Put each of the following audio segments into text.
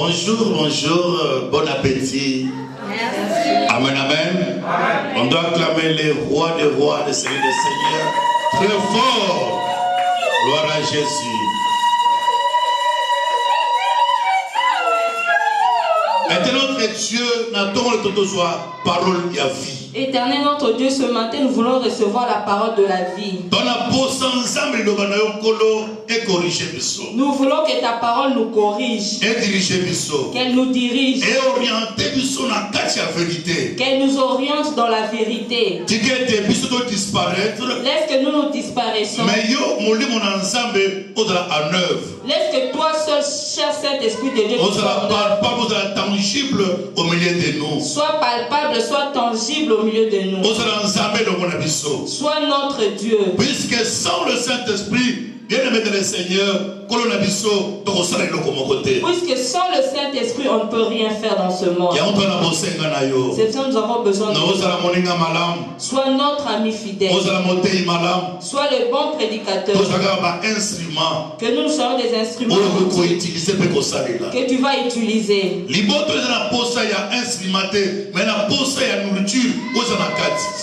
Bonjour, bonjour, bon appétit. Merci. Amen, amen. Amen. On doit acclamer les rois des rois, les seigneurs des seigneurs. Très fort. Gloire à Jésus. Éternel notre Dieu, n'attendons le toto soit parole et vie. Éternel notre Dieu, ce matin nous voulons recevoir la parole de la vie. Nous voulons que ta parole nous corrige, qu'elle nous dirige, qu'elle nous oriente dans la vérité. Laisse que nous nous disparaissons. Laisse que toi seul, cher Saint-Esprit de Dieu, soit tangible au milieu de nous. Soit palpable, soit tangible au milieu de nous. Sois notre Dieu. Puisque sans le Saint-Esprit, bien-aimé de le Seigneur, puisque sans le Saint-Esprit, on ne peut rien faire dans ce monde. C'est ça, nous avons besoin de toi. Sois notre ami fidèle. Sois le bon prédicateur. Que nous soyons des instruments que tu vas utiliser.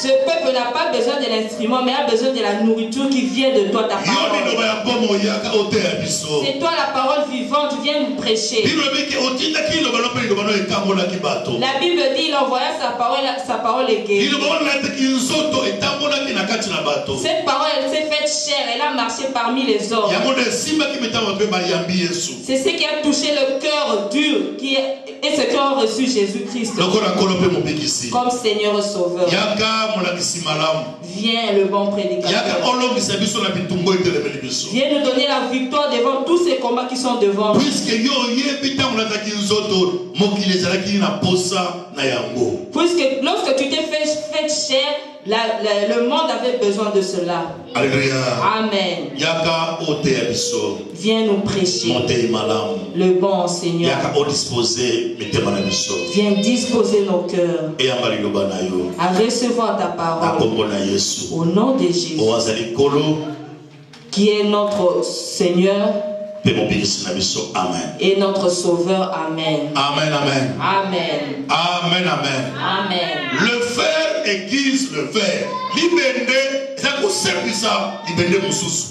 Ce peuple n'a pas besoin de l'instrument, mais a besoin de la nourriture qui vient de toi, ta parole. C'est toi la parole vivante, viens nous prêcher. La Bible dit il envoya sa parole égayée. Cette parole elle s'est faite chair, elle a marché parmi les hommes. C'est ce qui a touché le cœur dur et ce qui a reçu Jésus-Christ comme Seigneur Sauveur. Viens le bon prédicateur. Viens nous donner la victoire devant tous ces combats qui sont devant nous. Puisque lorsque tu t'es fait chair, le monde avait besoin de cela. Alléluia. Amen. Viens nous prêcher. Le bon Seigneur. Viens disposer nos cœurs à recevoir ta parole. Au nom de Jésus, qui est notre Seigneur et notre Sauveur. Amen. Amen, amen. Amen. Amen, amen. Amen. Le fer aiguise le fer.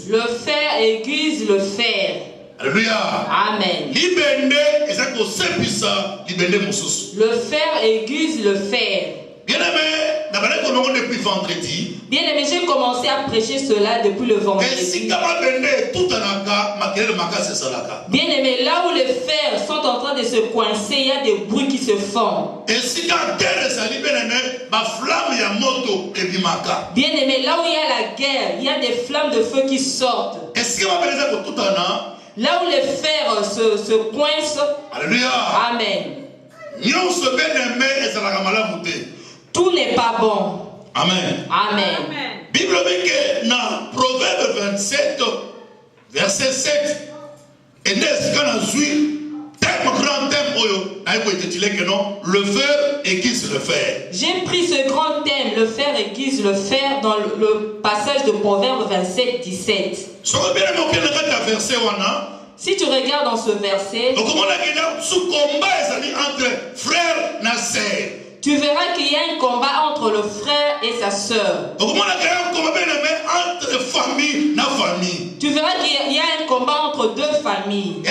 Le fer aiguise le fer. Alléluia. Amen. Le fer aiguise le fer. Bien-aimé, depuis vendredi. Bien-aimé, j'ai commencé à prêcher cela depuis le vendredi. Bien-aimé, là où les fers sont en train de se coincer, il y a des bruits qui se font. Bien-aimé, là où il y a la guerre, il y a des flammes de feu qui sortent. Là où les fers se coincent. Alléluia. Amen. Tout n'est pas bon. Amen. Amen. Bible dit que dans Proverbe 27, verset 7, et le fer aiguise le fer. J'ai pris ce grand thème, le fer aiguise le fer, dans le passage de Proverbe 27, 17. Si tu regardes dans ce verset, tu verras qu'il y a un combat entre le frère et sa sœur. Tu verras qu'il y a un combat entre deux familles.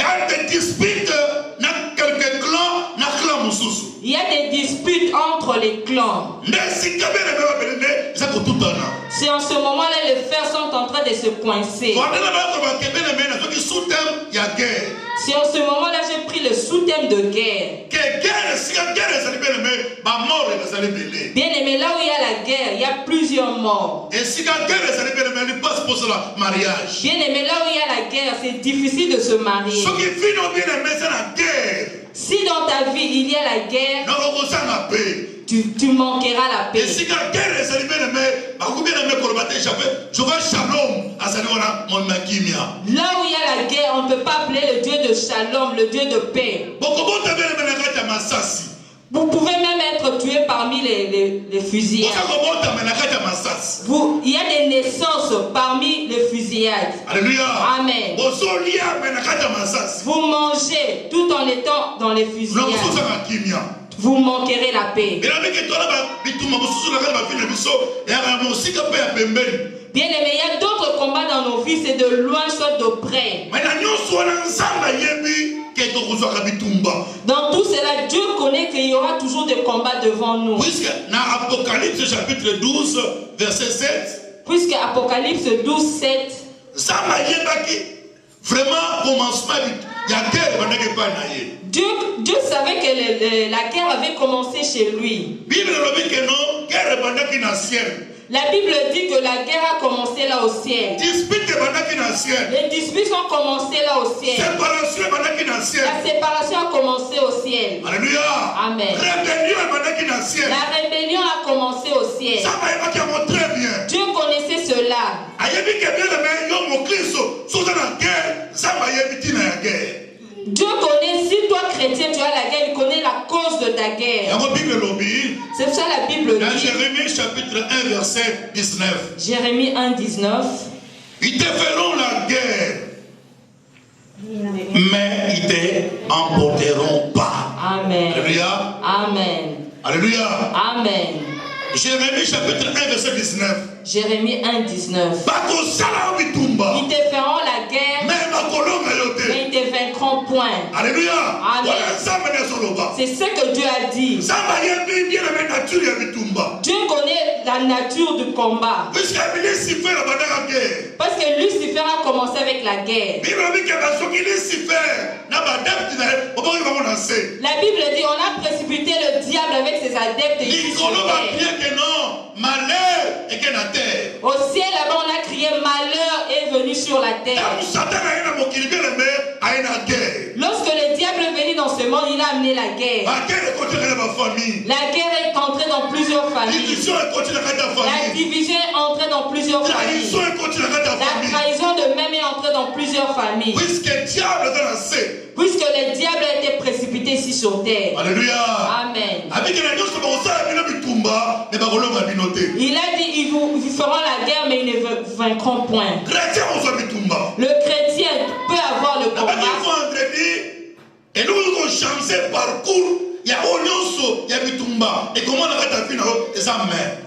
Il y a des disputes entre les clans. C'est en ce moment-là que les fers sont en train de se coincer. C'est en ce moment-là que j'ai pris le sous-thème de guerre. Bien-aimé, là où il y a la guerre, il y a plusieurs morts. Bien-aimé, là où il y a la guerre, c'est difficile de se marier. Si dans ta vie il y a la guerre, tu manqueras la paix. Là où il y a la guerre, on ne peut pas appeler le Dieu de Shalom, le Dieu de paix. Vous pouvez même être tué parmi les fusillades. Il y a des naissances parmi les fusillades. Alléluia. Amen. Vous mangez tout en étant dans les fusillades. Vous manquerez la paix. Bien aimé, il y a d'autres combats dans nos vies, c'est de loin, soit de près. Dans tout cela, Dieu connaît qu'il y aura toujours des combats devant nous. Puisque dans Apocalypse chapitre 12, verset 7. Puisque Apocalypse 12, 7. Vraiment, commencement, il y a guerre. Dieu savait que la guerre avait commencé chez lui. La Bible dit que la guerre a commencé là au ciel. Les disputes ont commencé là au ciel. La séparation a commencé au ciel. Alléluia. Amen. La rébellion a commencé au ciel. Dieu connaissait cela. Dieu connaît, si toi chrétien tu as la guerre, il connaît la cause de ta guerre. C'est ça la Bible dans dit. Jérémie chapitre 1 verset 19. Jérémie 1, 19. Ils te feront la guerre, mais ils te emporteront pas. Amen. Alléluia. Amen. Alléluia. Amen. Jérémie chapitre 1 verset 19. Jérémie 1, 19. Ils te feront la guerre, mais ils te vaincront point. Alléluia. Amen. C'est ce que Dieu a dit. Dieu connaît la nature du combat. Parce que Lucifer a commencé avec la guerre. La Bible dit on a précipité le diable avec ses adeptes. Au ciel là-bas on a crié malheur est venu sur la terre. Lorsque le diable est venu dans ce monde, il a amené la guerre. La guerre est entrée dans plusieurs familles. La division est entrée dans plusieurs familles. La trahison de même est entrée dans plusieurs familles. Puisque le diable a été précipité ici sur terre. Alléluia. Amen. Il a dit ils feront la guerre mais ils ne vaincront point. Le chrétien peut avoir le combat. Et nous avons changé parcours. Il y a Onyoso, il y a Bitumba. Et comment on va ta vie et ça mère.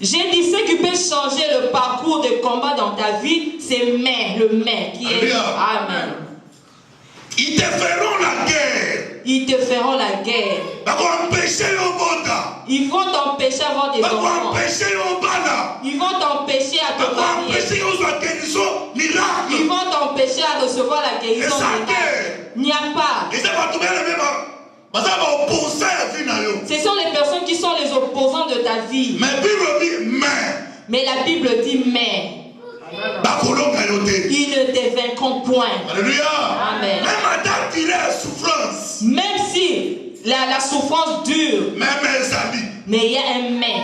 J'ai dit ce qui peut changer le parcours de combat dans ta vie, c'est le mais qui est. Amen. Ils te feront la guerre. Ils te feront la guerre. Ils vont t'empêcher d'avoir des enfants. Ils vont t'empêcher à te marier. Ils vont t'empêcher à recevoir la guérison. Il n'y a pas. Ce sont les personnes qui sont les opposants de ta vie. Mais la Bible dit mais. Ils ne te vaincront point. Alléluia. Amen. Même si la souffrance dure. Mais il y a un mais.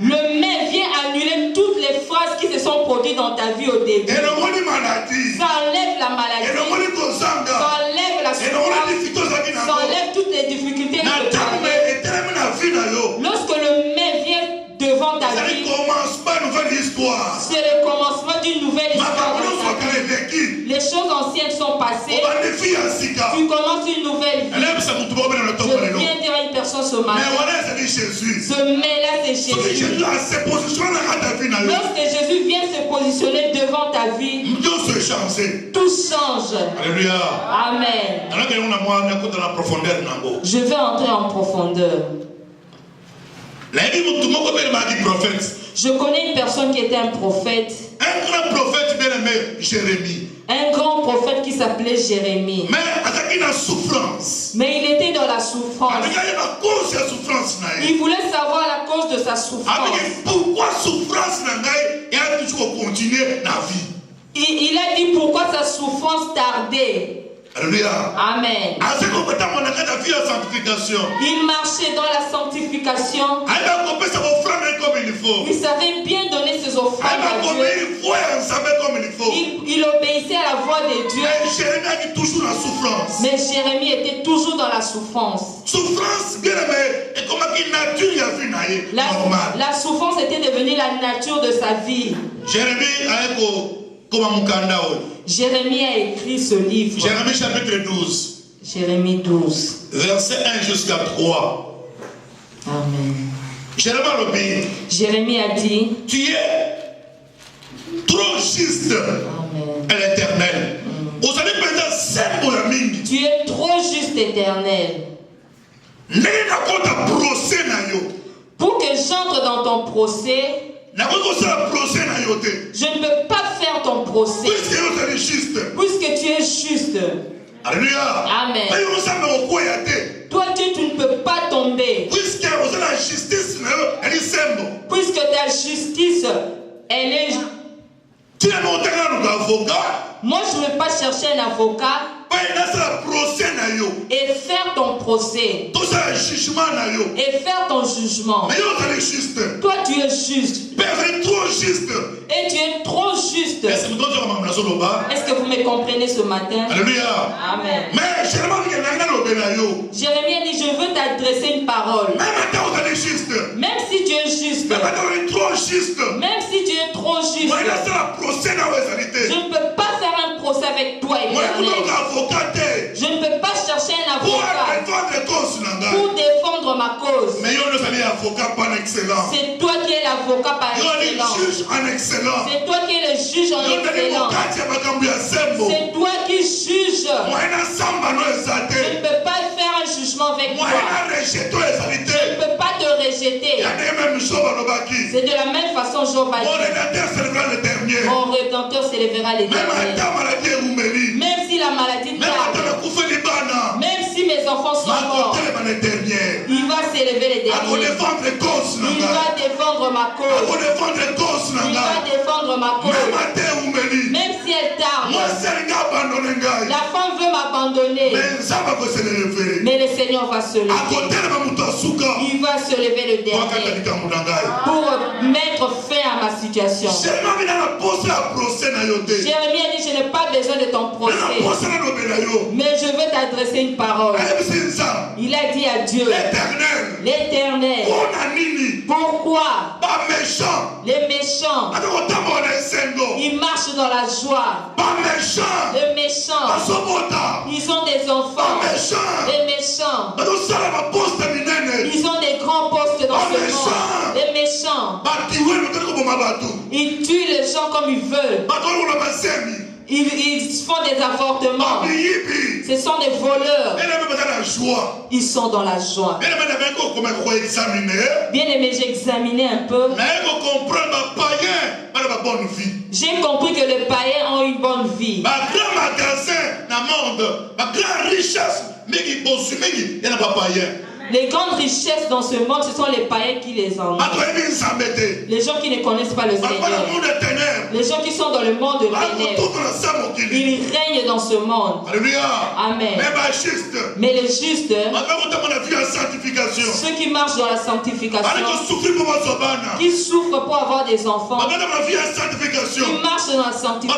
Le mais vient annuler toutes les phrases qui se sont produites dans ta vie au début. Ça enlève la maladie. Ça enlève la souffrance. Ça enlève toutes les difficultés. Lorsque le mais vient devant ta vie, c'est le commencement d'une nouvelle histoire. Les choses anciennes sont passées. Tu commences une nouvelle vie. Je viens dire à une personne ce matin. Ce mais-là, c'est Jésus. Lorsque Jésus vient se positionner devant ta vie, tout change. Alléluia. Amen. Je vais entrer en profondeur. Je connais une personne qui était un prophète. Un grand prophète bien aimé, Jérémie. Un grand prophète qui s'appelait Jérémie. Mais il était dans la souffrance. Il voulait savoir la cause de sa souffrance. Pourquoi souffrance n'a toujours continué la vie? Il a dit pourquoi sa souffrance tardait. Alléluia. Amen. Il marchait dans la sanctification. Il savait bien donner ses offrandes à Dieu. Il obéissait à la voix de Dieu. Mais Jérémie était toujours dans la souffrance. La souffrance était devenue la nature de sa vie. Jérémie a écrit ce livre. Jérémie chapitre 12. Jérémie 12. Verset 1 jusqu'à 3. Amen. Jérémie a dit, tu es trop juste à l'Éternel. Tu es trop juste, Éternel. Pour que j'entre dans ton procès, je ne peux pas faire ton procès. Puisque tu es juste. Alléluia. Amen. Toi, Dieu, tu ne peux pas tomber. Puisque ta justice, elle est... Moi, je ne veux pas chercher un avocat et faire ton procès et faire ton jugement. Toi, tu es juste. Et tu es trop juste. Est-ce que vous me comprenez ce matin? Alléluia. Amen. Jérémie a dit, je veux t'adresser une parole. Même si tu es juste. Même si tu es trop juste. Je ne peux pas faire un procès avec toi, Éternel. Je ne peux pas chercher un avocat pour défendre ma cause. C'est toi qui es l'avocat par excellence. C'est toi qui es le juge en excellence. C'est toi qui juges. Je ne peux pas faire un jugement avec toi. Je ne peux pas te rejeter. C'est de la même façon Job a dit. Mon Rédempteur s'élèvera l'Éternel. Même si la maladie tarde, même si mes enfants sont morts, il va s'élever les derniers. Il va défendre ma cause. Il va défendre ma cause. Même si elle tarde, la femme veut m'abandonner. Mais le Seigneur va se lever. Il va se lever le dernier pour mettre fin à ma situation. Jérémie a dit, je n'ai pas besoin de ton procès, mais je veux t'adresser une parole. Il a dit à Dieu, l'Éternel, pourquoi les méchants, ils marchent dans la joie? Les méchants, ils ont des enfants. Les méchants, ils ont des grands postes dans ce monde. Les méchants, ils tuent les gens comme ils veulent. Ils font des avortements. Ce sont des voleurs. Ils sont dans la joie. Bien aimé, j'ai examiné un peu. J'ai compris que les païens ont une bonne vie. Les grandes richesses dans ce monde, ce sont les païens qui les ont. Les gens qui ne connaissent pas le Seigneur. Les gens qui sont dans le monde de ténèbres. Ils règnent dans ce monde. Amen. Mais les justes, ceux qui marchent dans la sanctification, qui souffrent pour avoir des enfants, qui marchent dans la sanctification,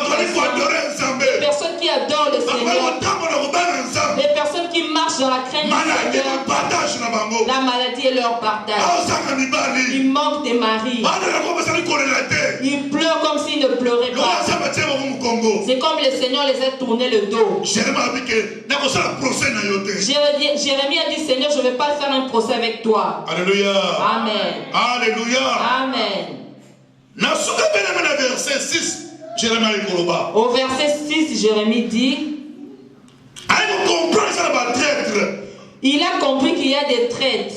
les personnes qui adorent le Seigneur, les personnes qui marchent dans la crainte du Seigneur, la maladie est leur partage. Ils manquent des maris. Ils pleurent comme s'ils ne pleuraient pas. C'est comme le Seigneur les a tourné le dos. Jérémie a dit, Seigneur, je ne vais pas faire un procès avec toi. Alléluia. Amen. Alléluia. Amen. Au verset 6, Jérémie dit, il a compris qu'il y a des traites.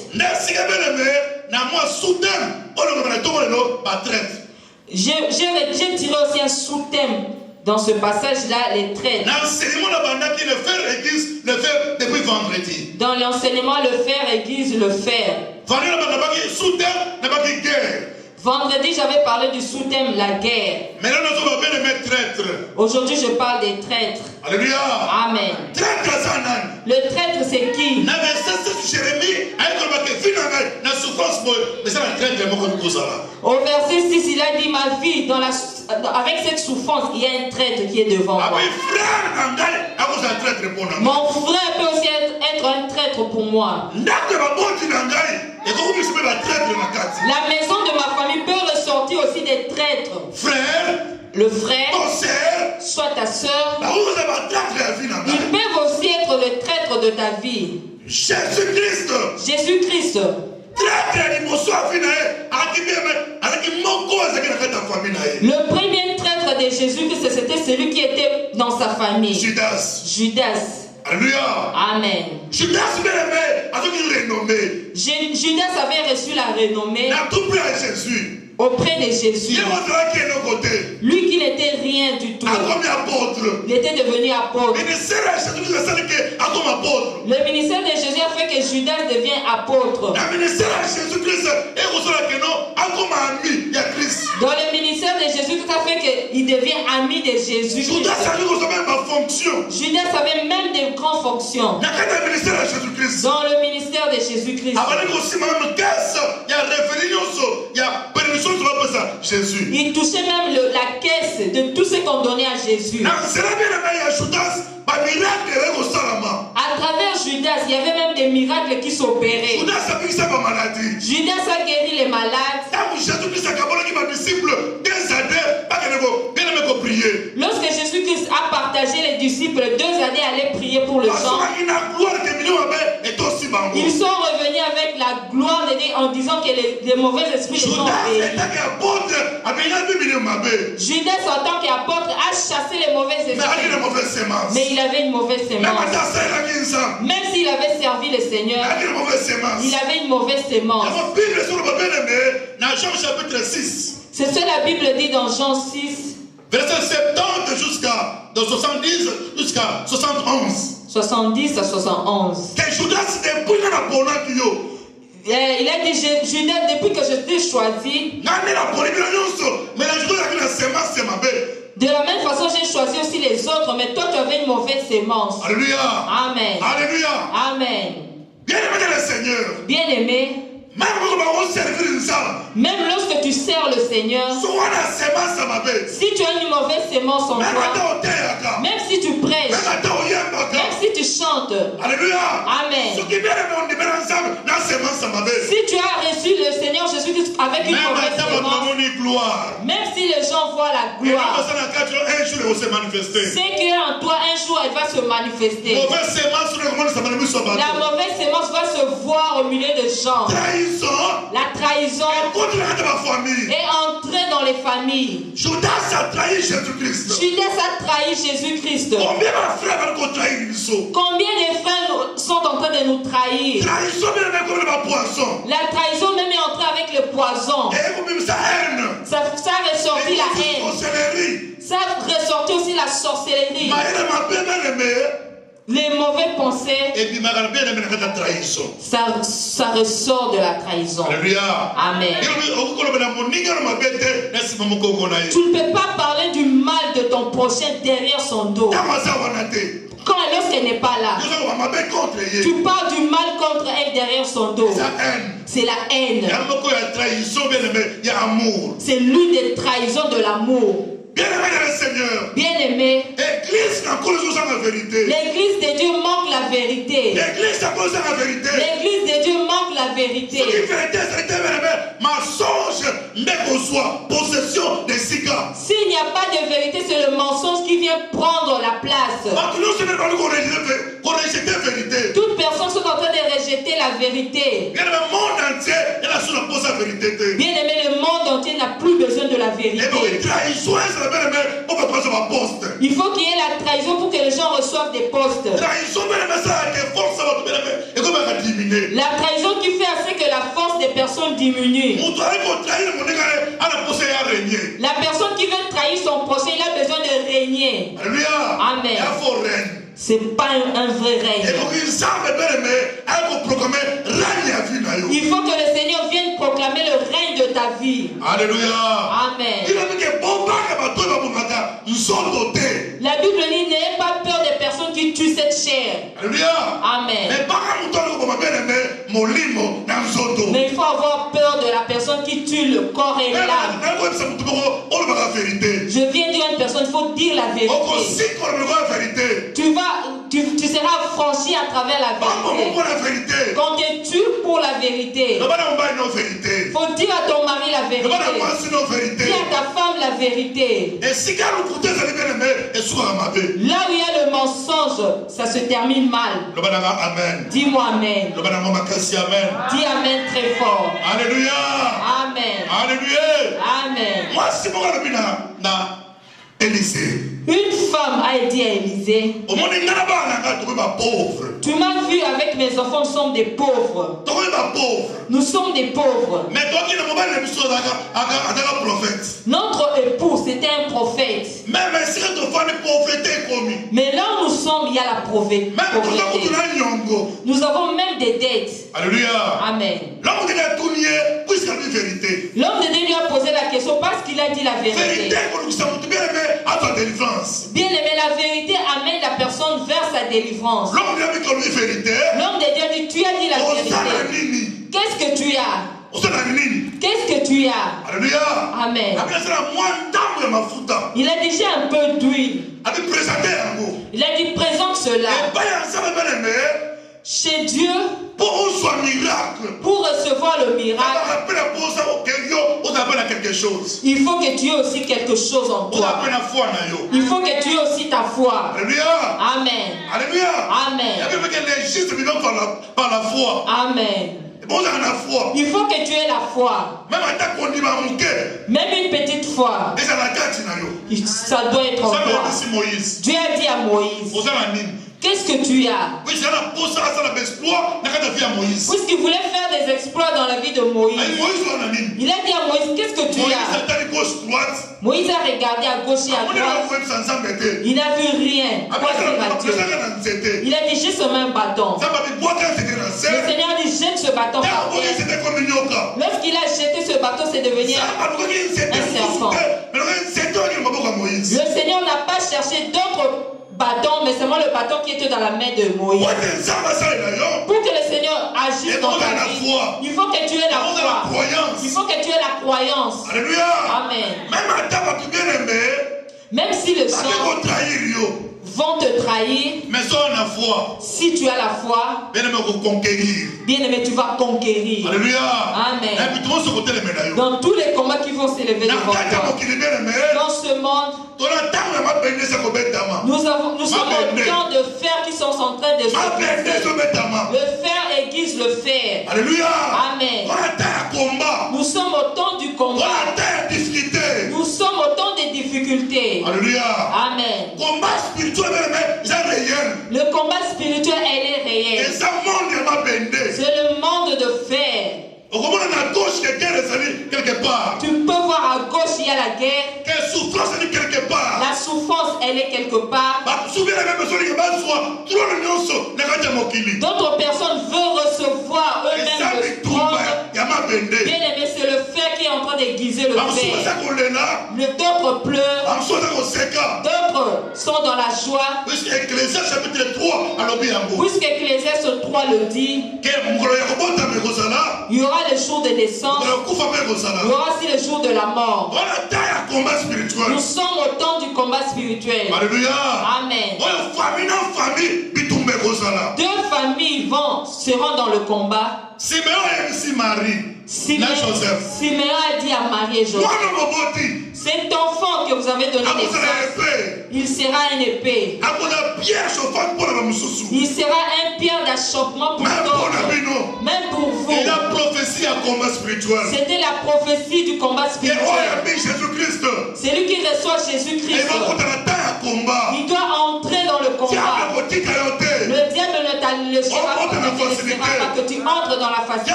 J'ai tiré aussi un sous-thème dans ce passage-là, les traites. Dans l'enseignement, le fer aiguise le fer. Vendredi, j'avais parlé du sous-thème la guerre. Aujourd'hui, je parle des traîtres. Alléluia. Amen. Le traître, c'est qui? Au verset 6, il a dit, ma fille, avec cette souffrance, il y a un traître qui est devant moi. Mon frère peut aussi être un traître pour moi. La maison de ma famille peut ressortir aussi des traîtres. Frère, le frère, soit ta soeur, ils peuvent aussi être le traître de ta vie. Jésus-Christ. Jésus-Christ. Le premier traître de Jésus-Christ, c'était celui qui était dans sa famille. Judas. Alléluia. Amen. Judas avait reçu la renommée Jésus. Auprès de Jésus. Lui qui n'était rien du tout. Il était devenu apôtre. Le ministère de Jésus a fait que Judas devient apôtre. Dans le ministère de Jésus, tout a fait qu'il devient ami de Jésus. Judas avait même des grandes fonctions. Dans le ministère de Jésus-Christ. Jésus. Il touchait même la caisse de tout ce qu'on donnait à Jésus. À travers Judas, il y avait même des miracles qui s'opéraient. Judas a guéri les malades. Lorsque Jésus-Christ a partagé les disciples, 2 années allaient prier pour le gens. Ils sont revenus avec la gloire de Dieu en disant que les mauvais esprits les ont obéis. Judas, en tant qu'apôtre, a chassé les mauvais esprits. Mais il avait une mauvaise sémence. Même s'il avait servi le Seigneur, il avait une mauvaise sémence. C'est ce que la Bible dit dans Jean 6. Verset 70 jusqu'à 70 jusqu'à 71. 70 à 71. Il a dit, Judas, depuis que je t'ai choisi, de la même façon, j'ai choisi aussi les autres, mais toi, tu avais une mauvaise sémence. Alléluia. Amen. Alléluia. Amen. Bien-aimé le Seigneur. Bien-aimé. Même lorsque tu sers le Seigneur, si tu as une mauvaise sémence en toi, même si tu prêches, même si tu chantes, Alléluia. Amen. Si tu as reçu le Seigneur Jésus avec une mauvaise sémence, même si les gens voient la gloire, c'est qu'en toi un jour elle va se manifester. La mauvaise sémence va se voir au milieu de gens. La trahison est entrée dans les familles. Judas a trahi Jésus-Christ. Judas a trahi Jésus-Christ. Combien de frères sont en train de nous trahir? La trahison même est entrée avec le poison. Ça a ressorti la haine. Ça a ressorti aussi la sorcellerie. Les mauvais pensées, ça ressort de la trahison. Amen. Tu ne peux pas parler du mal de ton prochain derrière son dos. Quand lorsqu'elle n'est pas là, tu parles du mal contre elle derrière son dos. C'est la haine. C'est l'une des trahisons de l'amour. Bien-aimé le Seigneur. Bien-aimé. L'église de Dieu manque la vérité. L'église de Dieu manque la vérité. S'il n'y a pas de vérité, c'est le mensonge qui vient prendre la place. Toutes personnes sont en train de rejeter la vérité. Bien-aimé, le monde entier n'a plus besoin de la vérité. Il faut qu'il y ait la trahison pour que les gens reçoivent des postes. La trahison qui fait à ce que la force des personnes diminue. La personne qui veut trahir son prochain, il a besoin de régner. Amen. C'est pas un vrai règne. Il faut que le Seigneur vienne proclamer le règne de ta ta vie. Alléluia. Amen. La Bible dit, n'ayez pas peur des personnes qui tuent cette chair. Alléluia. Amen. Mais il faut avoir peur de la personne qui tue le corps et l'âme. Je viens dire à une personne, il faut dire la vérité. Tu seras franchi à travers la vérité. Quand tu tues pour la vérité, il faut dire à ton mari la vérité. Dis à ta femme la vérité. Là où il y a le mensonge, ça se termine mal. Dis-moi amen. Dis amen très fort. Alléluia. Amen. Alléluia. Amen. Moi, c'est moi Élisée. Une femme a dit à Élisée, tu m'as vu avec mes enfants, nous sommes des pauvres. Nous sommes des pauvres. Notre époux, c'était un prophète. Mais là où nous sommes, il y a la pauvreté. Nous avons même des dettes. Alléluia. Amen. L'homme de Dieu lui a posé la question parce qu'il a dit la vérité. Bien aimé, la vérité amène la personne vers sa délivrance. L'homme de Dieu dit, tu as dit la vérité. Qu'est-ce que tu as? Qu'est-ce que tu as? Alléluia. Amen. Il a déjà un peu d'huile. Il a dit, présente cela chez Dieu pour recevoir le miracle. Il faut que tu aies aussi quelque chose en toi. Il faut que tu aies aussi ta foi. Amen. Amen. Amen. Il faut que tu aies la foi. Même une petite foi. Ça doit être en toi. Dieu a dit à Moïse, qu'est-ce que tu as? Puisqu'il voulait faire des exploits dans la vie de Moïse. Il a dit à Moïse, qu'est-ce que tu as? Moïse a regardé à gauche et à droite. Il n'a vu rien. Il a dit, j'ai seulement un bâton. Le Seigneur a dit, jette ce bâton par terre. Lorsqu'il a jeté ce bâton, c'est devenu un serpent. Le Seigneur n'a pas cherché d'autres bâton, mais c'est moi le bâton qui était dans la main de Moïse. Pour que le Seigneur agisse dans ta vie, il faut que tu aies la foi. Il faut que tu aies la croyance. Alléluia. Amen. Même si le sang vont te trahir, si tu as la foi, bien aimé, tu vas conquérir. Alléluia. Amen. Dans tous les combats qui vont s'élever devant toi, dans ce monde, nous sommes au temps de fer qui sont en train de se briser. Le fer aiguise le fer. Alléluia. Amen. Nous sommes au temps du combat. Nous sommes au temps des difficultés. Alléluia. Amen. Le combat spirituel, elle est réel. C'est le monde de fer. Tu peux voir à gauche, il y a la guerre. La souffrance, elle est quelque part. D'autres personnes veulent recevoir eux-mêmes le trône. Bien aimé, c'est le fer qui est en train d'aiguiser le fer. D'autres pleurent. D'autres sont dans la joie. Puisque Ecclésiaste 3 le dit, il y aura le jour de naissance, il y aura aussi le jour de la mort. Nous sommes au temps du combat spirituel. Alléluia. Amen. Deux familles seront dans le combat. Siméon a dit à Marie et Joseph, cet enfant que vous avez donné naissance, il sera une épée. Il sera un pierre d'achoppement pour d'autres, même pour vous. C'était la prophétie du combat spirituel. C'est lui qui reçoit Jésus-Christ. Il doit entrer dans le combat. Le diable ne t'allégera pas, que tu entres dans la facilité.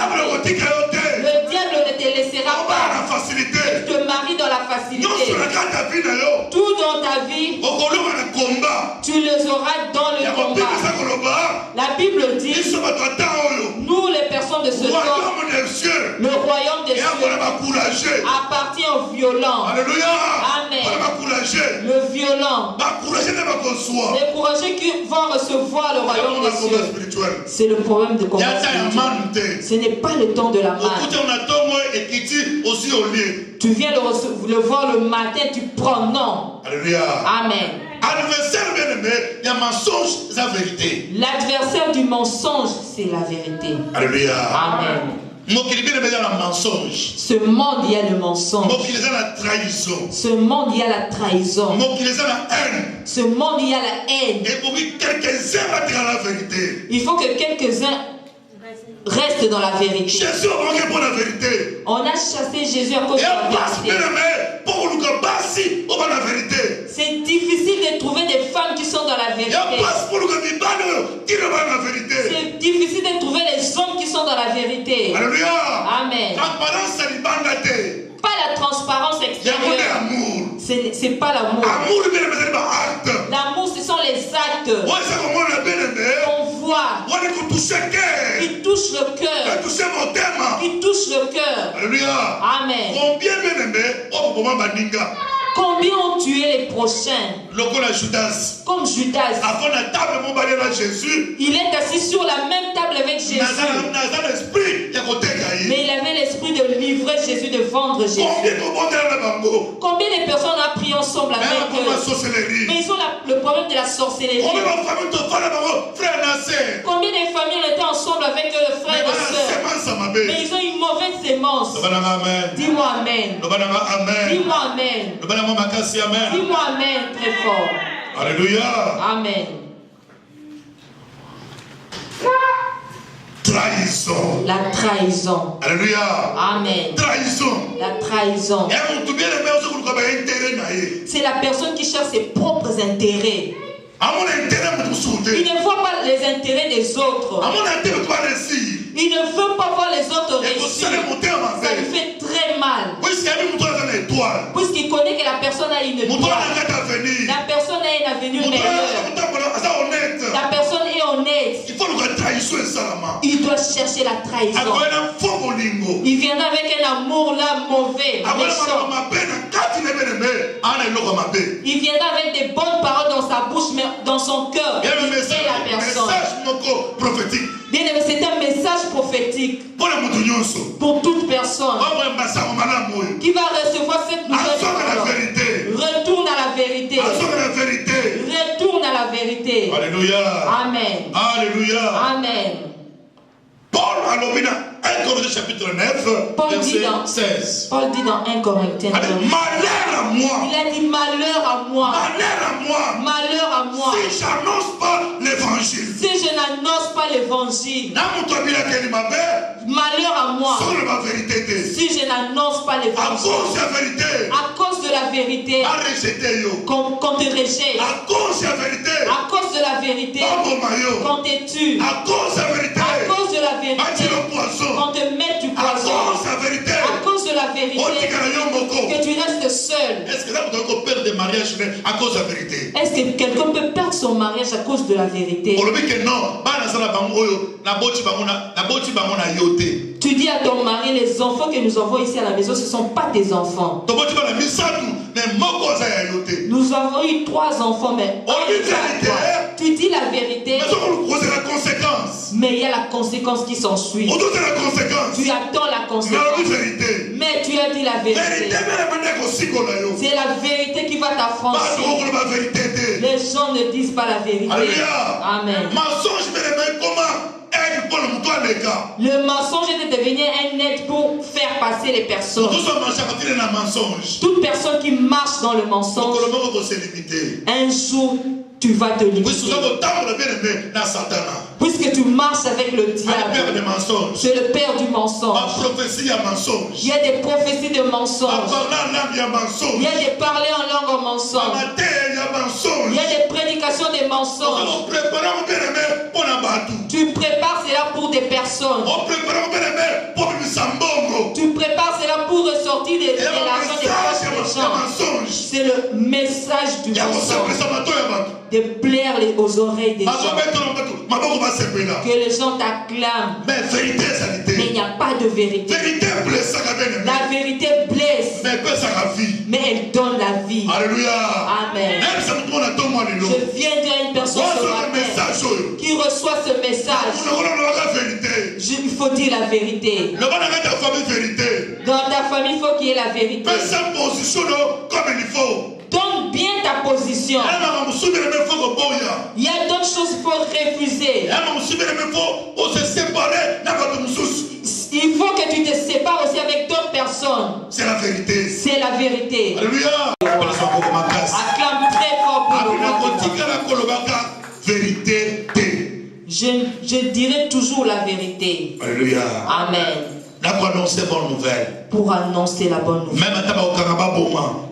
Le diable ne te laissera pas te marier dans la facilité. Tout dans ta vie, tu les auras dans le combat. La Bible dit, nous les personnes de ce temps, Le royaume des cieux appartient aux violents. Alléluia. Amen. Le violent. Les courageux qui vont recevoir le royaume des cieux. C'est le problème de combat spirituel. Ce n'est pas le temps de la manne. Tu viens le voir le matin, tu prends non. Alléluia. Amen. Adversaire bien-aimé, il y a mensonge, c'est la vérité. L'adversaire du mensonge, c'est la vérité. Alléluia. Amen. Ce monde, il y a le mensonge. Ce monde, il y a la trahison. Ce monde, il y a la haine. Il faut que quelques-uns restent dans la vérité. On a chassé Jésus à cause de la vérité. C'est difficile de trouver des femmes qui sont dans la vérité. C'est difficile de trouver les hommes qui sont dans la vérité. Alléluia. Amen. Pas la transparence extérieure. C'est pas l'amour. L'amour, ce sont les actes qu'on voit, qui touchent le cœur, qui touchent le cœur. Alléluia. Amen. Combien Combien ont tué les prochains? Comme Judas. Il est assis sur la même table avec Jésus. Mais il avait l'esprit de livrer Jésus, de vendre Jésus. Combien de personnes ont pris ensemble avec eux? Mais ils ont le problème de la sorcellerie. Combien de familles ont été ensemble avec eux, le frère et le soeur? Mais ils ont une mauvaise sémence. Dis-moi Amen. Dis-moi Amen. Dis-moi Amen très fort. Alléluia. Amen. Trahison. La trahison. Alléluia. Amen. Trahison. La trahison. C'est la personne qui cherche ses propres intérêts. Il ne voit pas les intérêts des autres. Il ne veut pas voir les autres réussir. Ça lui fait très mal. Puisqu'il connaît que la personne a une étoile. La personne a une avenue meilleure. La personne est honnête. Il doit chercher la trahison. Il viendra avec un amour là mauvais, méchant. Il viendra avec des bonnes paroles dans sa bouche, mais dans son cœur, il est la personne. Bien aimé, c'est un message prophétique pour toute personne qui va recevoir cette nouvelle parole. Retourne à la vérité. Retourne à la vérité. Alléluia. Amen. Alléluia. Amen. Paul a 1 Corinthiens chapitre 9, verset 16. Paul dit dans 1 Corinthiens 9. Malheur à moi. Il a dit malheur à moi. Malheur à moi. Malheur à moi. Si j'annonce pas l'évangile. Si je n'annonce pas l'évangile. Malheur à moi. Si je n'annonce pas l'évangile. À cause de la vérité. Qu'on te rejette. À cause de la vérité. Qu'on te tue. À cause de la vérité. Qu'on te mette du poison. À cause de la vérité. Que tu restes seul. Est-ce que quelqu'un peut perdre des mariages à cause de la vérité? Est-ce que quelqu'un peut perdre son mariage à cause de la vérité? Tu dis à ton mari, les enfants que nous avons ici à la maison, ce ne sont pas tes enfants. Nous avons eu 3 enfants, mais tu dis la vérité. Mais il y a la conséquence qui s'ensuit. Tu attends la conséquence. Mais tu as dit la vérité. C'est la vérité qui va t'affranchir. Les gens ne disent pas la vérité. Amen. Le mensonge est de devenir un aide pour faire passer les personnes. Toute personne qui marche dans le mensonge, un jour tu vas te limiter. Puisque tu marches avec le diable, c'est le père du mensonge. Il y a des prophéties de mensonges. Il y a des parler en langue en mensonge. Il y a des prédications de mensonges. Tu prépares cela pour des personnes. Tu prépares cela pour ressortir de l'argent des gens. C'est le message du mensonge. De plaire aux oreilles des gens. Que les gens t'acclament. Mais il n'y a pas de vérité. La vérité blesse. Mais elle donne la vie. Alléluia. Amen. Je viens dire à une personne qui reçoit ce message. Il faut dire la vérité. Dans ta famille, il faut qu'il y ait la vérité. Donne bien ta position. Il y a d'autres choses qu'il faut refuser. Il faut que tu te sépares aussi avec d'autres personnes. C'est la vérité. C'est la vérité. Alléluia. Acclame très fort pour vérité. Je dirai toujours la vérité. Alléluia. Amen. Pour annoncer bonne nouvelle. Pour annoncer la bonne nouvelle.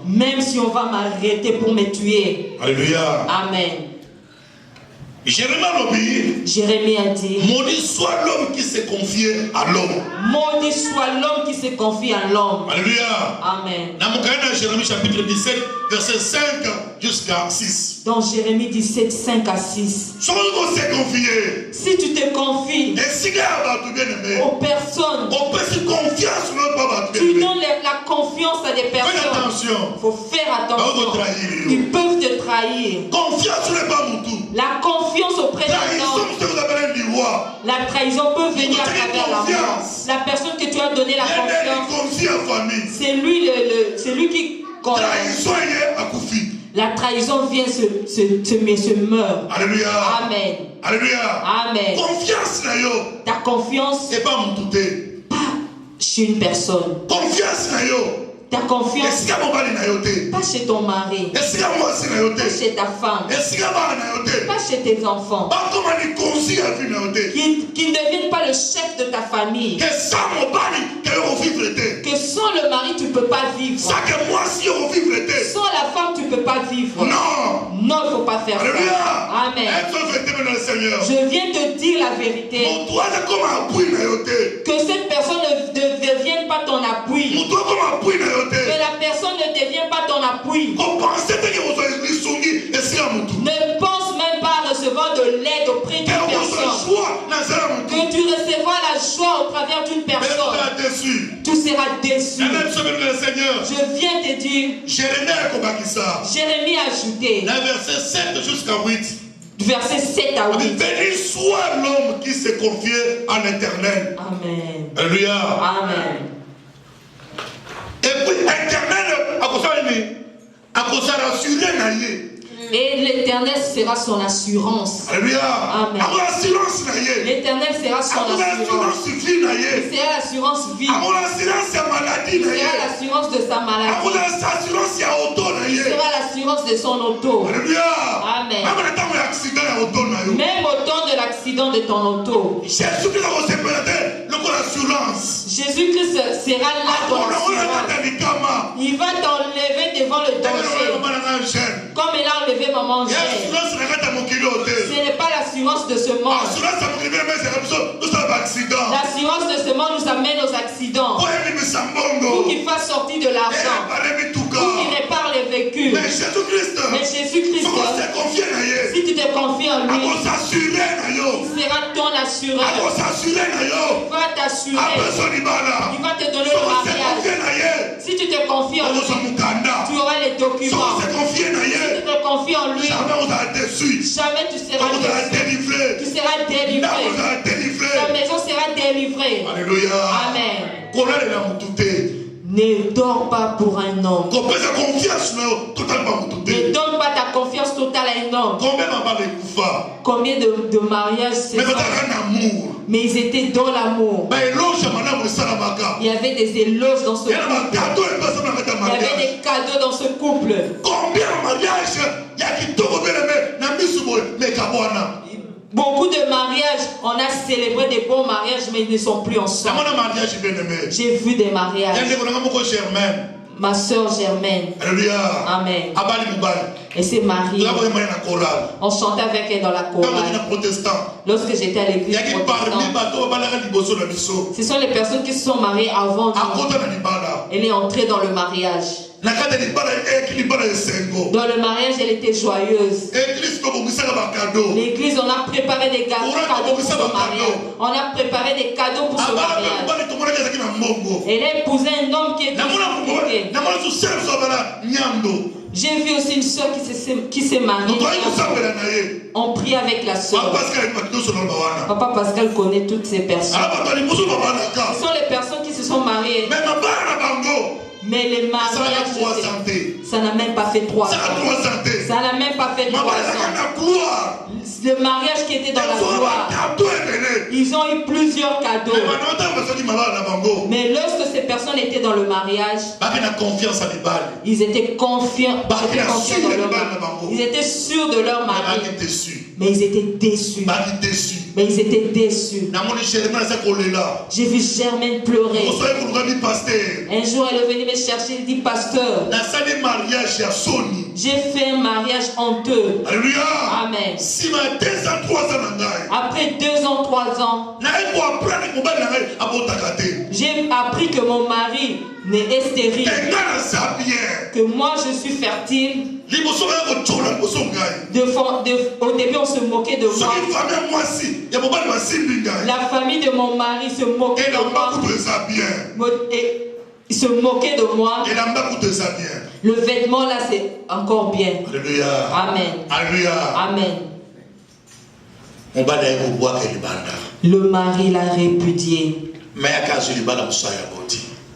Même si on va m'arrêter pour me tuer. Alléluia. Amen. Jérémie a dit, maudit soit l'homme qui s'est confié à l'homme. Maudit soit l'homme qui se confie à l'homme. Alléluia. Amen. Dans Jérémie chapitre 17, verset 5 jusqu'à 6. Dans Jérémie 17, 5 à 6. Si tu te confies aux personnes, tu donnes la confiance à des personnes. Il faut faire attention. Ils peuvent te trahir. La confiance auprès d'un homme. La trahison peut venir à travers la mort. La personne que tu as donné la confiance, c'est lui qui... La trahison vient se meurt. Alléluia. Amen. Alléluia. Amen. Confiance. Ta confiance n'est pas chez une personne. Confiance. Ta confiance pas chez ton mari, pas chez ta femme, pas chez tes enfants, qui ne deviennent pas le chef de ta famille, que sans le mari tu ne peux pas vivre, sans la femme tu ne peux pas vivre. Non, il ne faut pas faire ça. Amen. Je viens te dire la vérité, que cette personne ne devienne pas ton appui, que la personne ne devient pas ton appui. Ne pense même pas à recevoir de l'aide auprès d'une personne. Que tu recevras la joie au travers d'une personne. Tu seras déçu. Je viens te dire, Jérémie a ajouté, verset 7 jusqu'à 8. Verset 7 à 8. Béni soit l'homme qui s'est confié en l'Éternel. Amen. Alléluia. Amen. Et puis l'Éternel a rassuré. Et l'Éternel sera son assurance. Alléluia. Amen. L'Éternel sera son assurance. Il sera l'assurance vie. Il sera l'assurance de sa maladie. Il sera l'assurance de son auto. Alléluia. Amen. Même au temps de l'accident de ton auto. Jésus-Christ sera là ton assurance. Il va t'enlever devant le danger. Comme il a enlevé maman Jeanne. Ce n'est pas l'assurance de ce monde. L'assurance de ce monde nous amène aux accidents. Pour qu'il fasse sortir de l'argent. Pour qu'il répare les véhicules. Mais Jésus-Christ, si tu te confies en lui, il sera ton assureur. Il va t'assurer. Il va te donner le mariage. Si tu te confies en lui, tu auras les documents. Si tu te confies en lui, jamais tu seras délivré. Tu seras délivré. Ta maison sera délivrée. Alléluia. Amen. Ne dors pas pour un homme. Ne donne pas ta confiance totale à un homme. Combien de mariages c'est ça? Mais ils étaient dans l'amour. Il y avait des éloges dans ce couple. Il y avait des cadeaux dans ce couple. Combien de mariages Beaucoup de mariages, on a célébré des bons mariages, mais ils ne sont plus ensemble. J'ai vu des mariages. Ma soeur Germaine. Alléluia. Amen. Et c'est Marie. On chantait avec elle dans la chorale. Lorsque j'étais à l'église protestante. Ce sont les personnes qui se sont mariées avant nous. Elle est entrée dans le mariage. Dans le mariage, elle était joyeuse. L'église, on a préparé des cadeaux pour son mariage. On a préparé des cadeaux pour son mariage. Elle a épousé un homme qui était compliqué. J'ai vu aussi une soeur qui s'est mariée. On prie avec la soeur. Papa Pascal connaît toutes ces personnes. Ce sont les personnes qui se sont mariées. Mais les mariages, ça n'a même pas fait 3 ans. Ça n'a même pas fait 3 ans. Le mariage qui était dans la gloire. Ils ont eu plusieurs cadeaux. Mais lorsque ces personnes étaient dans le mariage, ils étaient confiants dans leur mari. Ils étaient sûrs de leur mari. Mais ils étaient déçus. Mais ils étaient déçus. J'ai vu Germaine pleurer. Un jour, elle est venue me chercher. Elle dit, pasteur, j'ai fait un mariage honteux. Alléluia. Amen. Après 2 ans, 3 ans, j'ai appris que mon mari est stérile. Que moi, je suis fertile. Au début, on se moquait de moi. La famille de mon mari se moquait de moi. Et il se moquait de moi. Le vêtement là, c'est encore bien. Alléluia. Amen. Alléluia. Amen. Le mari l'a répudié.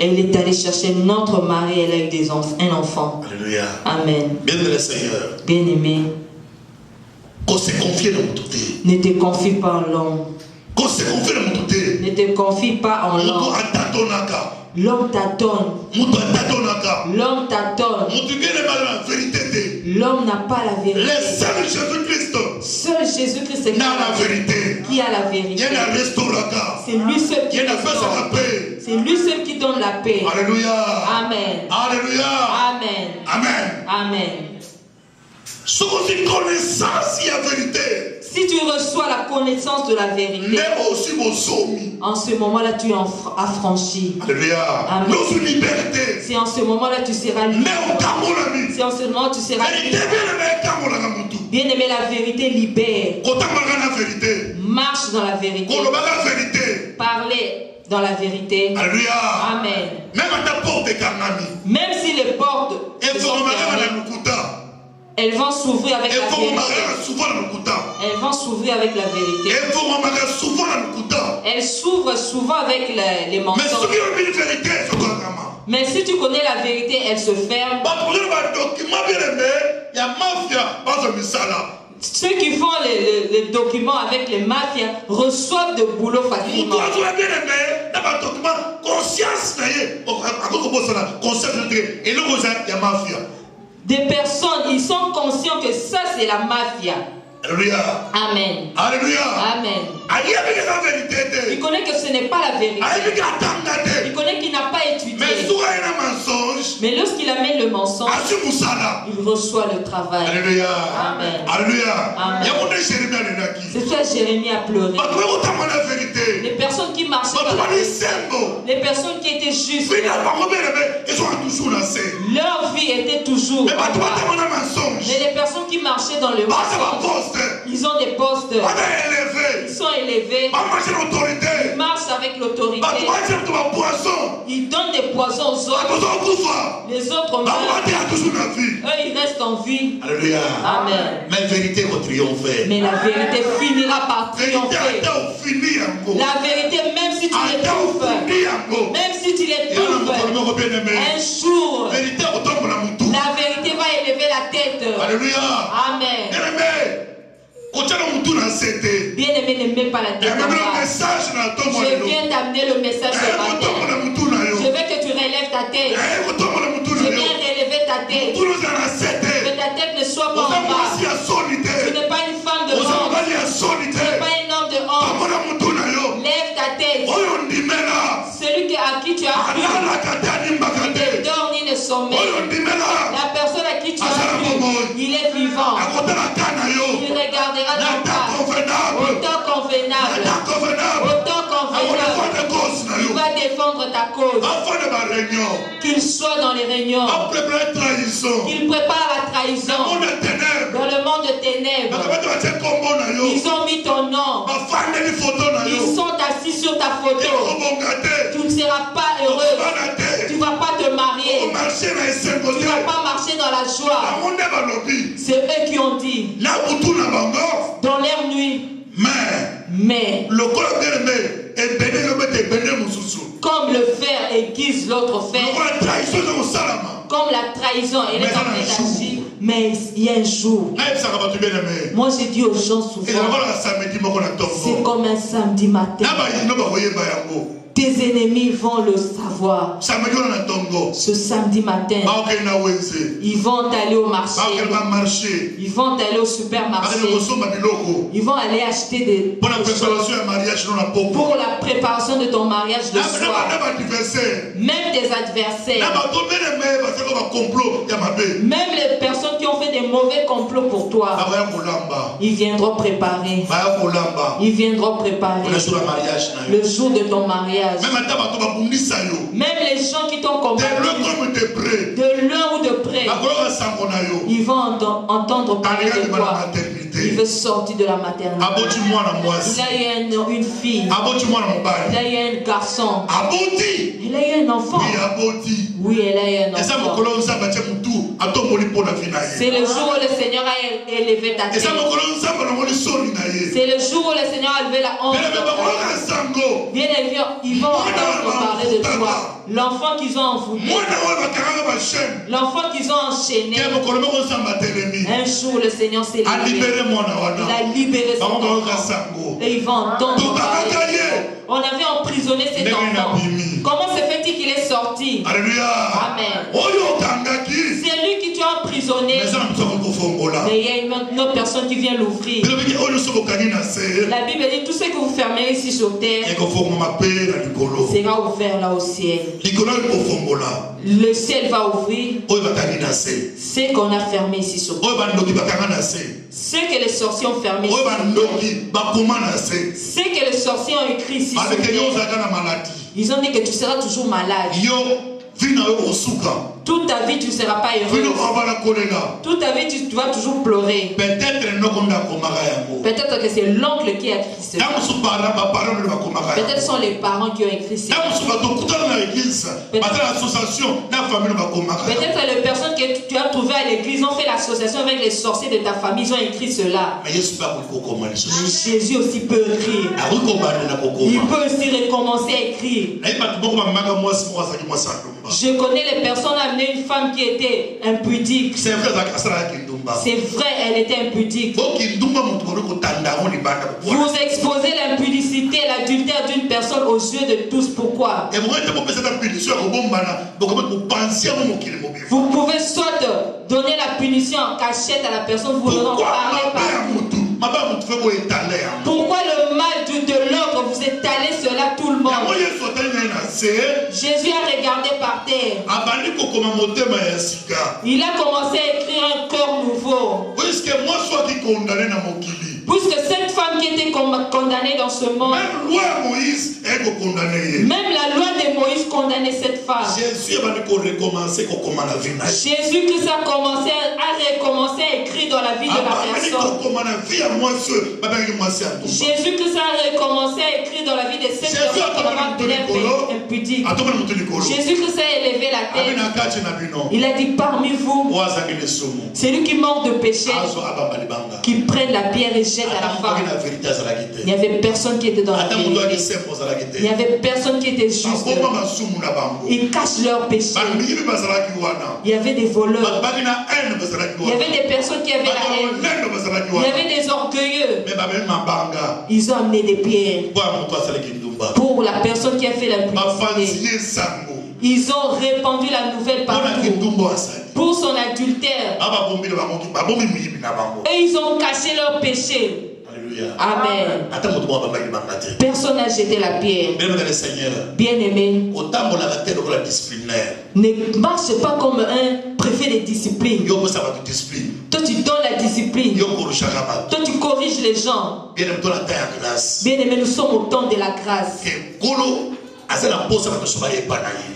Elle est allée chercher notre mari, elle a eu un enfant. Alléluia. Amen. Bien-aimé Seigneur. Bien-aimé. Ne te confie pas en l'homme. Ne te confie pas en l'homme. L'homme t'attend. L'homme t'attend. L'homme n'a pas la vérité. Seul Jésus-Christ est qui a la vérité. C'est lui seul qui donne la paix. C'est lui seul qui donne la paix. Alléluia. Amen. Alléluia. Amen. Amen. Amen. Si tu reçois la connaissance de la vérité, en ce moment-là, tu es affranchi. Alléluia. Amen. C'est en ce moment-là tu seras libre. C'est en ce moment tu seras libre. Bien-aimé, la vérité libère. Marche dans la vérité. Parlez dans la vérité. Alléluia. Amen. Même si les portes elles vont s'ouvrir avec la vérité. Elles vont s'ouvrir avec la vérité. Elles s'ouvrent souvent avec les mensonges. Mais si tu connais la vérité, elle se ferme. Ceux qui font les documents avec les mafias reçoivent de boulot facilement. Des personnes, ils sont conscients que ça c'est la mafia. Alléluia. Amen. Alléluia. Amen. Il connaît que ce n'est pas la vérité. Il connaît qu'il n'a pas étudié. Mais lorsqu'il amène le mensonge, il reçoit le travail. Alléluia. Amen. Alléluia. Amen. C'est ça Jérémie a pleuré. Les personnes qui marchaient dans la vérité, les personnes qui étaient justes, leur vie était toujours. Mais les personnes qui marchaient dans le mensonge, ils ont des postes. Ils sont élevés. Ils marchent avec l'autorité. Ils donnent des poisons aux autres. Les autres meurent. Eux, ils restent en vie. Alléluia. Amen. Mais la vérité va triompher. Mais la vérité finira par triompher. La vérité, même si tu l'étouffes, même si tu l'étouffes, un jour, la vérité va élever la tête. Alléluia. Amen. Bien-aimé, ne mets pas la tête en bas. Je viens d'amener le message de ma tête. Je veux que tu relèves ta tête. Je viens relever ta tête. Que ta tête ne soit pas en bas. Tu n'es pas une femme de honte. Tu n'es pas un homme de honte. Lève ta tête. Celui à qui tu as cru, il ne dort ni ne sommeille. La personne à qui tu as cru, il est vivant. Il regardera ton pas au temps convenable. Au temps convenable. Il va défendre ta cause. Qu'il soit dans les réunions. Qu'il prépare la trahison. Dans le monde de ténèbres. Ils ont mis ton nom. Ils sont assis sur ta photo. Tu ne seras pas heureux. Tu ne vas pas te marier. Tu ne vas pas marcher dans la joie. C'est eux qui ont dit. Dans leur nuit. Mais comme le fer aiguise l'autre fer, comme la trahison elle est en train d'agir, mais il y a un jour. Moi j'ai dit aux gens souvent, c'est comme un samedi matin. Tes ennemis vont le savoir. Ce samedi matin, ils vont aller au marché. Ils vont aller au supermarché. Ils vont aller acheter des choses pour la préparation de ton mariage le soir. Même tes adversaires. Même les personnes qui ont fait des mauvais complots pour toi. Ils viendront préparer. Ils viendront préparer le jour de ton mariage. Même les gens qui t'ont combattu de loin ou de près, ils vont entendre parler de toi. Il veut sortir de la maternité. Il a eu une fille. Il a eu un garçon. Il a eu un enfant. Oui, elle a eu un enfant. C'est le jour où le Seigneur a élevé ta tête. C'est le jour où le Seigneur a élevé la honte. Bien évidemment, ils vont entendre parler de toi. L'enfant qu'ils ont envoûté. L'enfant qu'ils ont enchaîné. Un jour, le Seigneur s'est libéré. Il a libéré son enfant. Et ils vont entendre parler. On avait emprisonné cet enfant. Comment se fait-il qu'il est sorti? Amen. C'est lui qui t'a emprisonné. Mais il y a une autre personne qui vient l'ouvrir. La Bible dit tout ce que vous fermez ici sur terre sera ouvert là au ciel. Le ciel va ouvrir ce qu'on a fermé ici sur terre. Ce que les sorciers ont fermé ici. Ce que les sorciers ont écrit ici sur terre. Ils ont dit que tu seras toujours malade. Toute ta vie, tu ne seras pas heureux. Toute ta vie, tu vas toujours pleurer. Peut-être que c'est l'oncle qui a écrit cela. Peut-être que ce sont les parents qui ont écrit cela. Peut-être que les personnes que tu as trouvées à l'église ont fait l'association avec les sorciers de ta famille. Ils ont écrit cela. Jésus aussi peut écrire. Il peut aussi recommencer à écrire. Je connais les personnes amener une femme qui était impudique. C'est vrai, elle était impudique. Vous exposez l'impudicité et l'adultère d'une personne aux yeux de tous. Pourquoi? Vous pouvez soit donner la punition en cachette à la personne, vous donnez parler partout. Pourquoi le mal de l'autre vous étalez cela tout le monde? Jésus a regardé par terre. Il a commencé à écrire un cœur nouveau. Puisque cette femme qui était condamnée dans ce monde, même la loi de Moïse condamnait cette femme. Jésus-Christ a commencé à recommencer à écrire dans la vie de la personne. Jésus-Christ a recommencé à écrire dans la vie de cette personne qui était impudique. Jésus-Christ a élevé la tête. Il a dit parmi vous, celui qui mord de péché, qui prenne la pierre et jette à la femme. Il n'y avait personne qui était dans la vérité. Il n'y avait personne qui était juste. Ils cachent leur péché. Il y avait des voleurs. Il y avait des personnes qui avaient la haine. Il y avait des orgueilleux. Ils ont amené des pierres pour la personne qui a fait la publicité. Ils ont répandu la nouvelle partout pour son adultère. Et ils ont caché leur péché. Amen. Personne n'a jeté la pierre. Bien-aimé, ne marche pas comme un préfet de discipline. Toi tu donnes la discipline. Toi tu corriges les gens. Bien-aimé, nous sommes au temps de la grâce.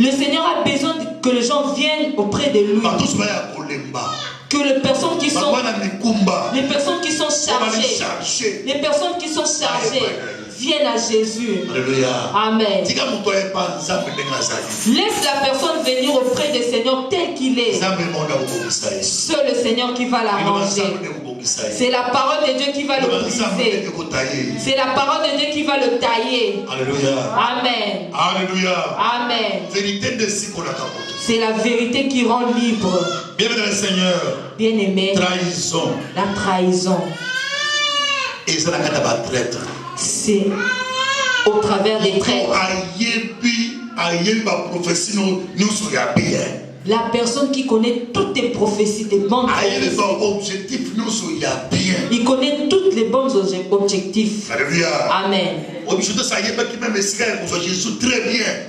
Le Seigneur a besoin que les gens viennent auprès de lui. Que les personnes qui sont chargées, viennent à Jésus. Alléluia. Amen. Laisse la personne venir auprès du Seigneur tel qu'il est. C'est le Seigneur qui va l'arranger. C'est la parole de Dieu qui va le briser. C'est la parole de Dieu qui va le tailler. Alléluia. Amen. Alléluia. Amen. C'est la vérité qui rend libre. Bien-aimé Seigneur. Bien-aimé. Trahison. La trahison. Et c'est la traître. C'est au travers des traîtres. La personne qui connaît toutes les prophéties des bonnes objectifs. Il connaît toutes les bonnes objectifs. Alléluia. Amen.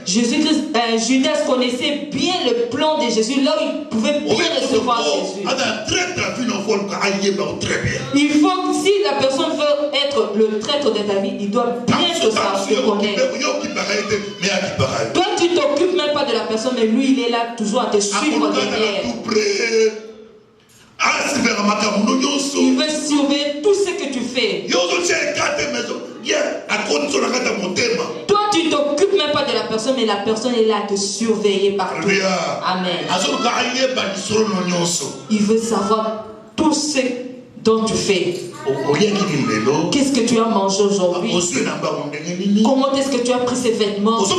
Judas connaissait bien le plan de Jésus, là où il pouvait bien recevoir Jésus. Il faut que si la personne veut être le traître de ta vie, il doit bien se connaître. Toi, tu ne t'occupes même pas de la personne, mais lui, il est là toujours à te suivre derrière. Il veut surveiller tout ce que tu fais. Toi, tu ne t'occupes même pas de la personne, mais la personne est là à te surveiller partout. Amen. Il veut savoir tout ce dont tu fais. Qu'est-ce que tu as mangé aujourd'hui? Comment est-ce que tu as pris ces vêtements? Tu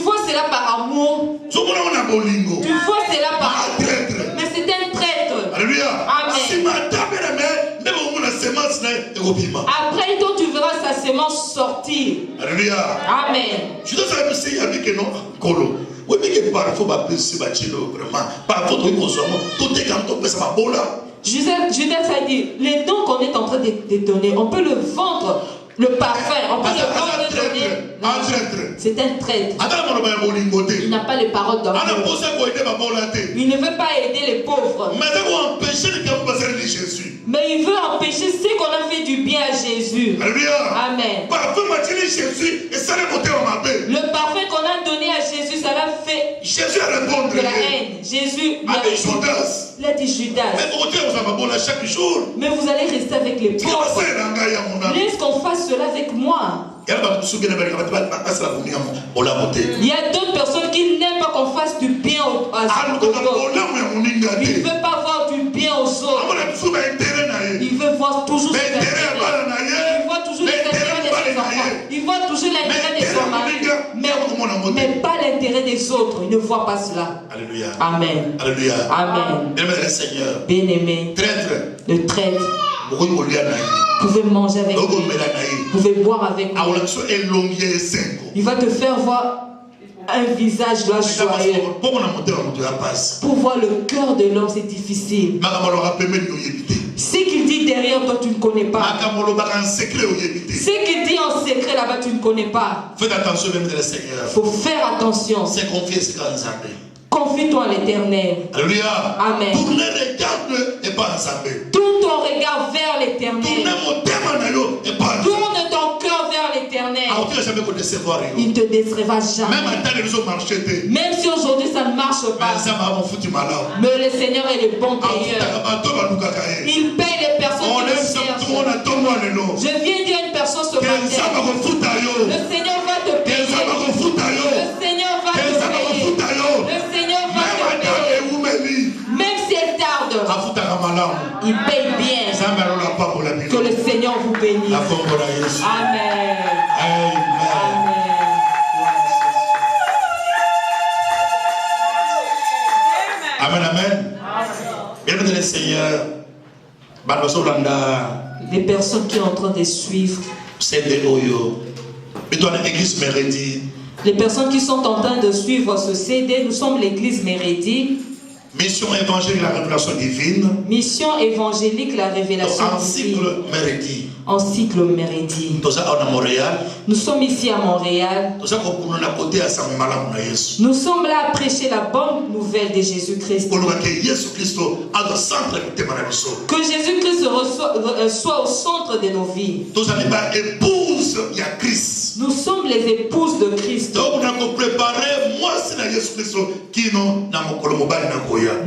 vois cela par amour. Tu vois cela par amour. Mais c'est un traître. Amen. Après, toi, tu verras sa semence sortir. Amen. Judas a dit, les dons qu'on est en train de donner, on peut le vendre, le parfum, on peut le vendre et donner. C'est un traître. Il n'a pas les paroles d'amour. Il ne veut pas aider les pauvres. Mais il veut empêcher ceux qu'on a fait du bien à Jésus. Amen. Le parfum qu'on a donné à Jésus, ça l'a fait de la haine. Jésus il a dit Judas. Mais vous allez rester avec les pauvres. Laisse qu'on fasse cela avec moi. Il y a d'autres personnes qui n'aiment pas qu'on fasse du bien aux autres. Il ne veut pas voir du bien aux autres. Il veut voir toujours ses intérêts. Il voit toujours les intérêts de ses enfants. Il voit toujours l'intérêt de son mari. Mais pas l'intérêt des autres. Il ne voit pas cela. Alléluia. Amen. Alléluia. Amen. Seigneur. Bien-aimé. Le traître. Vous pouvez manger avec lui. Vous pouvez boire avec lui. Il va te faire voir un visage joyeux. Pour voir le cœur de l'homme, c'est difficile. Ce qu'il dit derrière toi, tu ne connais pas. Ce qu'il dit en secret là-bas, tu ne connais pas. Faites attention, même de Seigneur. Il faut faire attention. C'est confier ce qu'on a. Confie-toi à l'Éternel. Alléluia. Amen. Tourne ton regard vers l'Éternel. Tourne ton cœur vers l'Éternel. Il ne te décevra jamais. Même si aujourd'hui ça ne marche pas. Mais le Seigneur est le bon payeur. Il paye les personnes qui le cherchent. Je viens dire à une personne ce matin. Le Seigneur va te payer. Le Seigneur va te payer. Le Seigneur va te payer. Même si elle tarde, il paye bien. Que le Seigneur vous bénisse. Amen. Amen. Amen. Bienvenue le Seigneur. Les personnes qui sont en train de suivre. Les personnes qui sont en train de suivre ce CD, nous sommes l'église Méridi. Mission évangélique, la révélation divine. Mission évangélique, la révélation divine. En cycle Méridi. Nous sommes ici à Montréal. Nous sommes là à prêcher la bonne nouvelle de Jésus-Christ. Que Jésus-Christ soit au centre de nos vies. Nous sommes les épouses de Christ.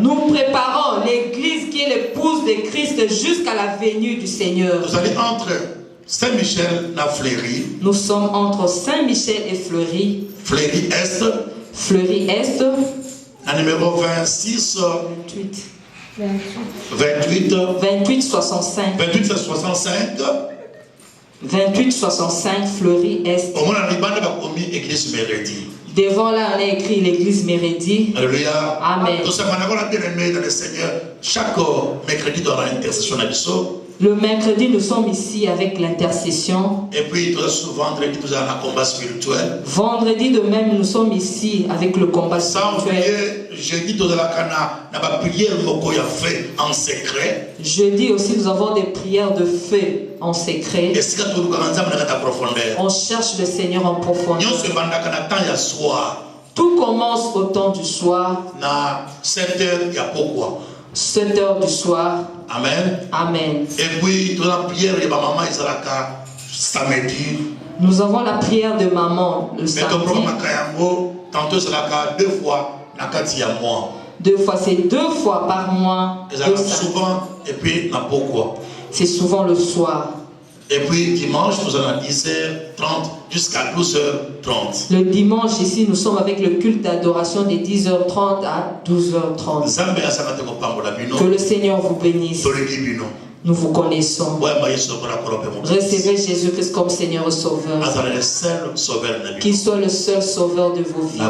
Nous préparons l'église qui est l'épouse de Christ jusqu'à la venue du Seigneur. Vous allez entre Saint-Michel et Fleury. Nous sommes entre Saint-Michel et Fleury. Fleury Est. Fleury Est. À numéro 26. 28. 65. 65. 65 Fleury Est. Devant là, on a écrit l'église Méridi. Alléluia. Amen. Chaque mercredi, il y aura une intercession à l'issue. Le mercredi, nous sommes ici avec l'intercession. Et puis, vendredi, nous avons un combat spirituel. Vendredi de même, nous sommes ici avec le combat spirituel. Jeudi, nous avons une prière en secret. Jeudi aussi, nous avons des prières de feu en secret. On cherche le Seigneur en profondeur. Tout commence au temps du soir. 7 heures, il y a pourquoi. 7 heures du soir. Amen. Amen. Et puis, toute la prière de maman, il sera samedi. Nous avons la prière de maman le samedi. Tantôt, c'est 2 fois, 4 mois. 2 fois, c'est 2 fois par mois. Souvent, et puis, pourquoi. C'est souvent le soir. Et puis, dimanche, nous allons à 10h30 jusqu'à 12h30. Le dimanche, ici, nous sommes avec le culte d'adoration de 10h30 à 12h30. Que le Seigneur vous bénisse. Nous vous connaissons. Recevez Jésus-Christ comme Seigneur et Sauveur. Qu'il soit le seul sauveur de vos vies.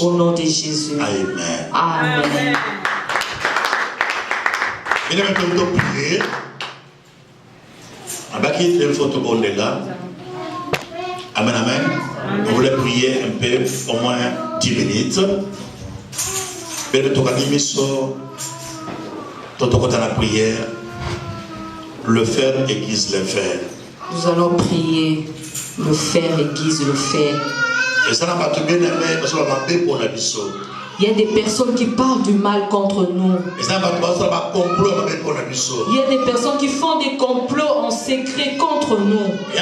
Au nom de Jésus. Amen. Amen. Amen, amen. On voulait prier un peu, au moins 10 minutes. La prière, le fer aiguise le fer. Nous allons prier. Le fer aiguise le fer. Et ça n'a pas tout bien aimé parce qu'on va bien pour la mission. Il y a des personnes qui parlent du mal contre nous. Il y a des personnes qui font des complots en secret contre nous. Il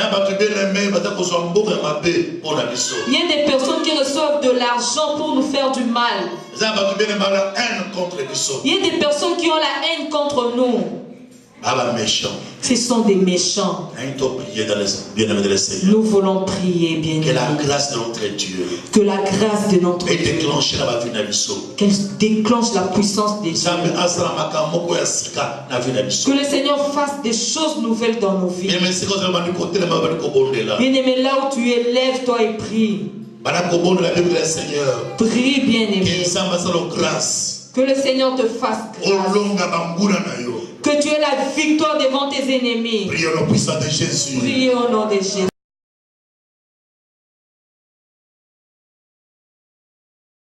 y a des personnes qui reçoivent de l'argent pour nous faire du mal. Il y a des personnes qui ont la haine contre nous. Ce sont des méchants. Nous voulons prier, bien que la grâce de notre Dieu, que la grâce de notre Dieu qu'elle déclenche la puissance des dieux. Que le Seigneur fasse des choses nouvelles dans nos vies. Bien-aimé, là où tu es, lève-toi et prie. Prie, bien-aimé. Que le Seigneur te fasse grâce. Que tu aies la victoire devant tes ennemis. Prions au puissant de Jésus. Priez au nom de Jésus.